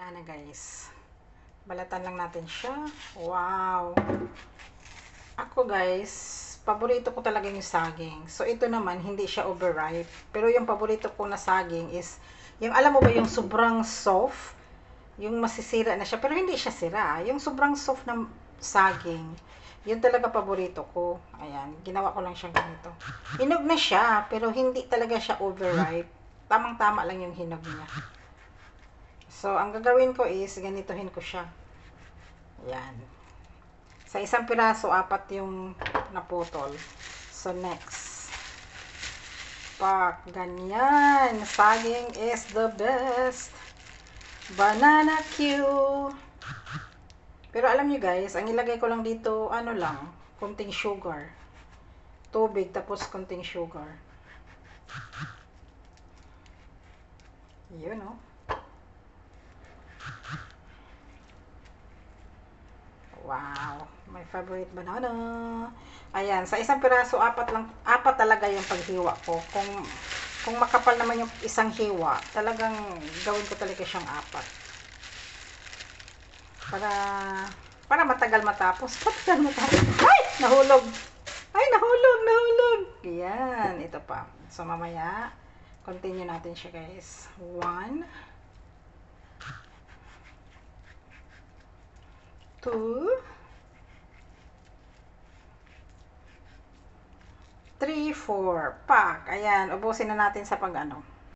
Ayan na guys. Balatan lang natin siya. Wow. Ako guys, paborito ko talaga yung saging. So ito naman, hindi siya overripe. Pero yung paborito ko na saging is, yung alam mo ba yung sobrang soft? Yung masisira na siya. Pero hindi siya sira. Yung sobrang soft na saging. Yun talaga paborito ko. Ayan, ginawa ko lang siyang ganito. Hinog na siya, pero hindi talaga siya overripe. Tamang-tama lang yung hinog niya. So, ang gagawin ko is, ganitohin ko siya. Ayan. Sa isang piraso, 4 yung naputol. So, next. Pak, ganyan. Saging is the best. Banana Q. Pero alam nyo guys, ang ilagay ko lang dito, ano lang, konting sugar. Tubig, tapos konting sugar. Yun, oh. Wow, my favorite banana. Ayan, sa isang piraso, 4 talaga yung paghiwa ko. Kung makapal naman yung isang hiwa, talagang gawin ko talaga siyang 4. Para matagal matapos. Ay, nahulog. Ay, nahulog. Ayan, ito pa. So, mamaya, continue natin siya guys. 1, 2, 3, 4. Pak. Ayan, ubusin na natin sa pag-ano.